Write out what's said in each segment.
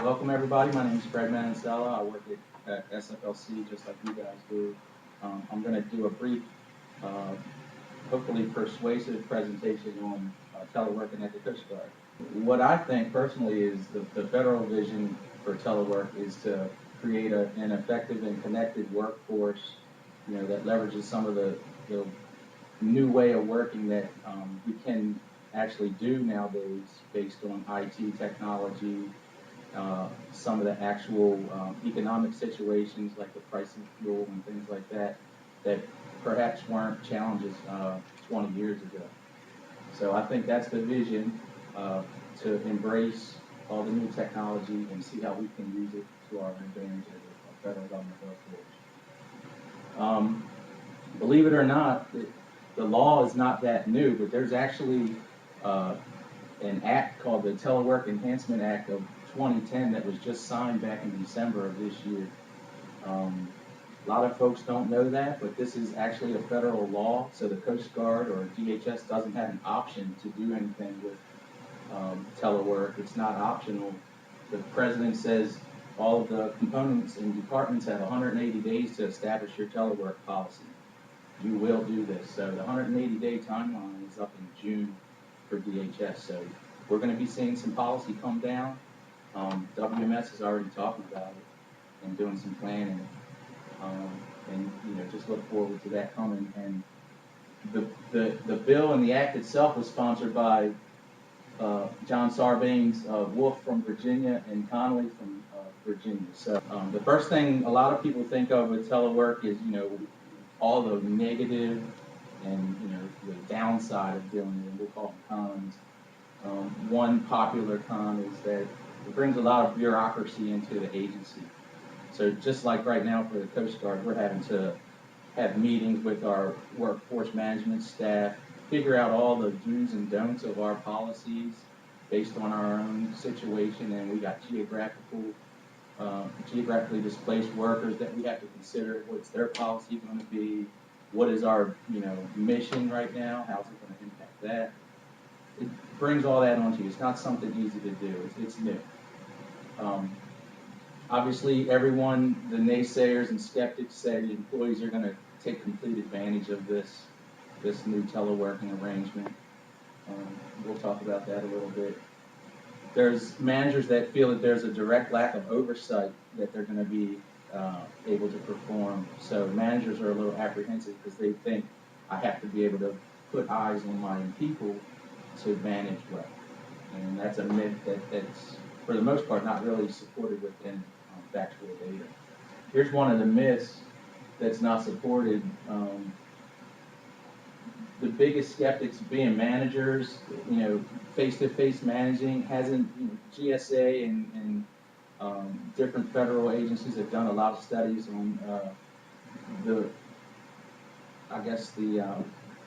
Welcome everybody. My name is Fred Manicella. I work at SFLC just like you guys do. I'm going to do a brief, hopefully persuasive presentation on teleworking at the Coast Guard. What I think personally is the federal vision for telework is to create an effective and connected workforce, that leverages some of the new way of working that we can actually do nowadays based on IT technology, some of the actual economic situations like the price of fuel and things like that, that perhaps weren't challenges 20 years ago. So I think that's the vision, to embrace all the new technology and see how we can use it to our advantage as a federal government workforce. Believe it or not, the law is not that new, but there's actually an act called the Telework Enhancement Act of 2010 that was just signed back in December of this year. A lot of folks don't know that, but this is actually a federal law, so the Coast Guard or DHS doesn't have an option to do anything with telework. It's not optional. The president says all of the components and departments have 180 days to establish your telework policy. You will do this. So the 180-day timeline is up in June for DHS. So we're going to be seeing some policy come down. WMS is already talking about it and doing some planning. And just look forward to that coming. And the bill and the act itself was sponsored by John Sarbanes-Wolf from Virginia and Connolly from Virginia. So the first thing a lot of people think of with telework is all the negative and the downside of doing it. We'll call them cons. One popular con is that it brings a lot of bureaucracy into the agency. So just like right now for the Coast Guard, we're having to have meetings with our workforce management staff, figure out all the do's and don'ts of our policies based on our own situation, and we got geographically displaced workers that we have to consider. What's their policy going to be? What is our mission right now? How's it going to impact that? It brings all that onto you. It's not something easy to do. It's new. Obviously, everyone, the naysayers and skeptics say the employees are going to take complete advantage of this new teleworking arrangement. We'll talk about that a little bit. There's managers that feel that there's a direct lack of oversight that they're going to be able to perform. So managers are a little apprehensive because they think I have to be able to put eyes on my people to manage well. And that's a myth that's, for the most part, not really supported within factual data. Here's one of the myths that's not supported. The biggest skeptics being managers, face-to-face managing hasn't, GSA and different federal agencies have done a lot of studies on the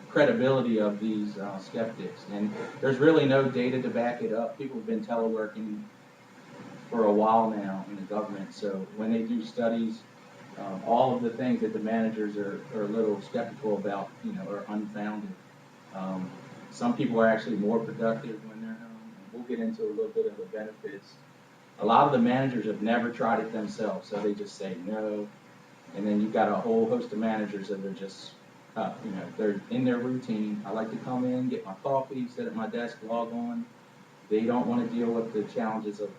credibility of these skeptics. And there's really no data to back it up. People have been teleworking for a while now in the government. So when they do studies, all of the things that the managers are a little skeptical about, are unfounded. Some people are actually more productive when they're home. We'll get into a little bit of the benefits. A lot of the managers have never tried it themselves, so they just say no. And then you've got a whole host of managers that are just, they're in their routine. I like to come in, get my coffee, sit at my desk, log on. They don't want to deal with the challenges of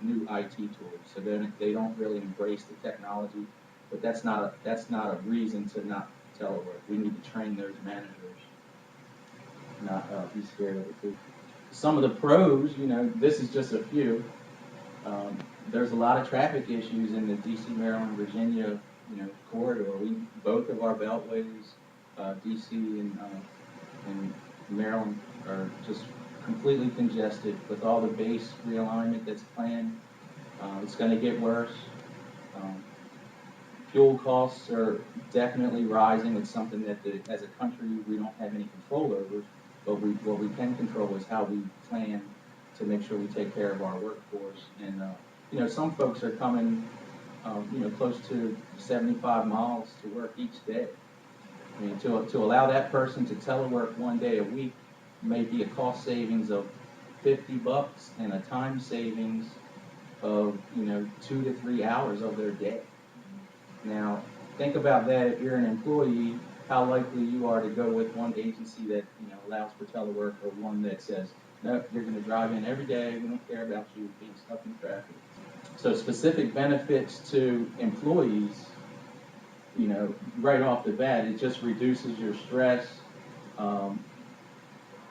new IT tools, so they don't really embrace the technology. But that's not a reason to not telework. We need to train those managers, not be scared of it too. Some of the pros, this is just a few. There's a lot of traffic issues in the DC, Maryland, Virginia, corridor. Both of our beltways, DC and Maryland, are just completely congested with all the base realignment that's planned. It's going to get worse. Fuel costs are definitely rising. It's something that as a country we don't have any control over, but what we can control is how we plan to make sure we take care of our workforce. And some folks are coming close to 75 miles to work each day. I mean, to allow that person to telework one day a week may be a cost savings of $50 and a time savings of, 2 to 3 hours of their day. Now, think about that. If you're an employee, how likely you are to go with one agency that, allows for telework, or one that says, no, you're going to drive in every day, we don't care about you being stuck in traffic. So specific benefits to employees, right off the bat, it just reduces your stress. Um,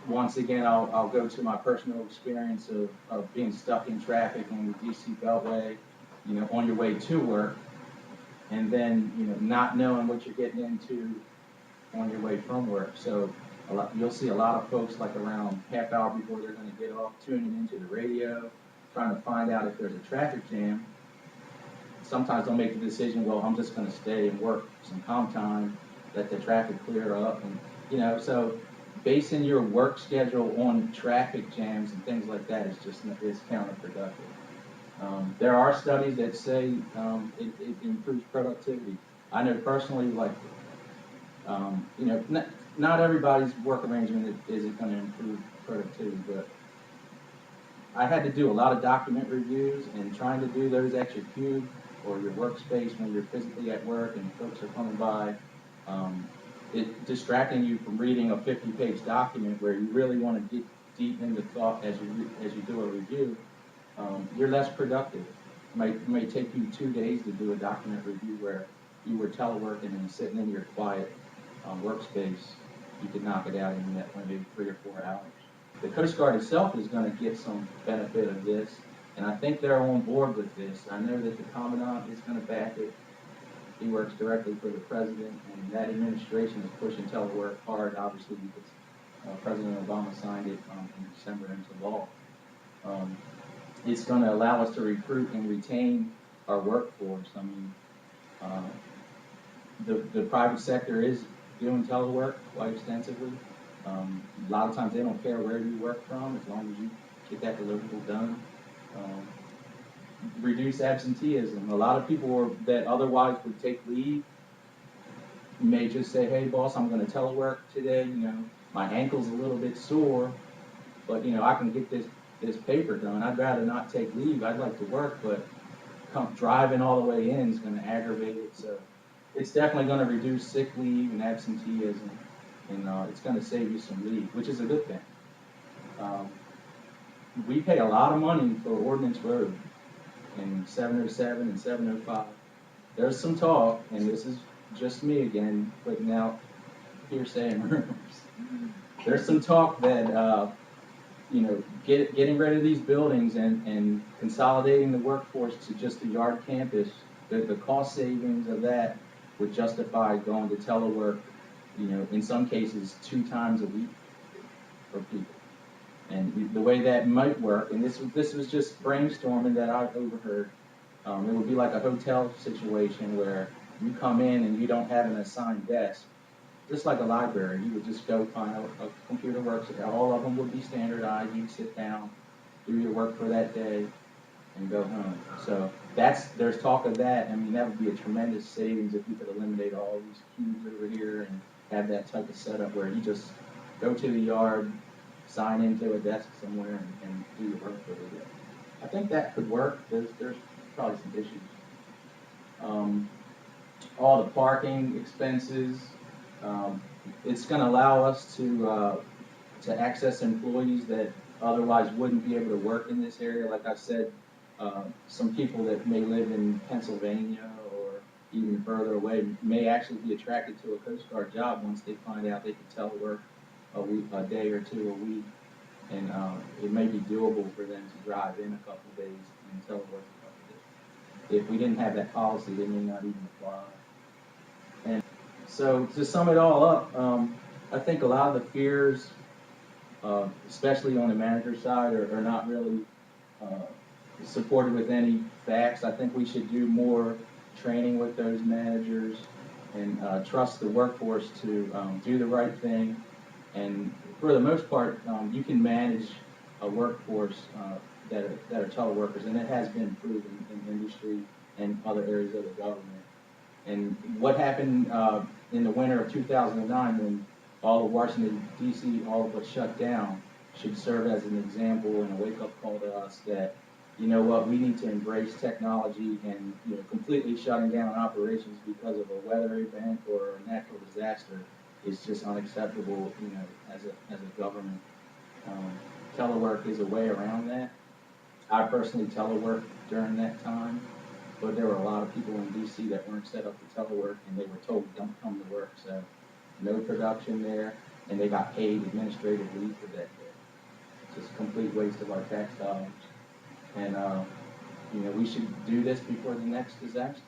Once again, I'll go to my personal experience of being stuck in traffic on the DC Beltway, on your way to work, and then, not knowing what you're getting into on your way from work. So you'll see a lot of folks, like around half hour before they're going to get off, tuning into the radio, trying to find out if there's a traffic jam. Sometimes they'll make the decision, well, I'm just going to stay and work some calm time, let the traffic clear up, and so basing your work schedule on traffic jams and things like that is counterproductive. There are studies that say it improves productivity. I know personally, like, not everybody's work arrangement isn't going to improve productivity, but I had to do a lot of document reviews, and trying to do those at your cube or your workspace when you're physically at work and folks are coming by, it distracting you from reading a 50-page document where you really want to get deep into thought as you do a review. You're less productive. It may take you 2 days to do a document review where you were teleworking and sitting in your quiet workspace. You could knock it out in maybe 3 or 4 hours. The Coast Guard itself is going to get some benefit of this, and I think they're on board with this. I know that the Commandant is going to back it. He works directly for the President, and that administration is pushing telework hard, obviously, because President Obama signed it in December into law. It's going to allow us to recruit and retain our workforce. I mean, the private sector is doing telework quite extensively. A lot of times they don't care where you work from, as long as you get that deliverable done. Reduce absenteeism. A lot of people that otherwise would take leave may just say, hey boss, I'm going to telework today, my ankle's a little bit sore, but I can get this paper done. I'd rather not take leave. I'd like to work, but driving all the way in is going to aggravate it. So it's definitely going to reduce sick leave and absenteeism, and it's going to save you some leave, which is a good thing. We pay a lot of money for Ordnance Road in 707 and 705. There's some talk, and this is just me again putting out hearsay and rumors. There's some talk that getting rid of these buildings and consolidating the workforce to just the yard campus, the cost savings of that would justify going to telework, in some cases 2 times a week for people. And the way that might work, and this was just brainstorming that I overheard, it would be like a hotel situation where you come in and you don't have an assigned desk, just like a library. You would just go find a computer works. All of them would be standardized. You'd sit down, do your work for that day, and go home. So there's talk of that. I mean, that would be a tremendous savings if you could eliminate all these cubes over here and have that type of setup where you just go to the yard, sign into a desk somewhere, and do your work for the day. I think that could work. There's probably some issues. All the parking expenses. It's going to allow us to access employees that otherwise wouldn't be able to work in this area. Like I said, some people that may live in Pennsylvania or even further away may actually be attracted to a Coast Guard job once they find out they can telework a day or 2 a week, and it may be doable for them to drive in a couple of days and telework a couple of days. If we didn't have that policy, they may not even apply. And so to sum it all up, I think a lot of the fears, especially on the manager side, are not really supported with any facts. I think we should do more training with those managers and trust the workforce to do the right thing. And for the most part, you can manage a workforce that are teleworkers, and it has been proven in industry and other areas of the government. And what happened in the winter of 2009 when all of Washington, D.C., all but shut down, should serve as an example and a wake-up call to us that, you know what, we need to embrace technology, and, completely shutting down operations because of a weather event or a natural disaster is just unacceptable, as a government. Um, Telework is a way around that. I personally teleworked during that time, but there were a lot of people in DC that weren't set up to telework, and they were told, don't come to work. So no production there, and they got paid administrative leave for that day. Just a complete waste of our tax dollars. And, we should do this before the next disaster.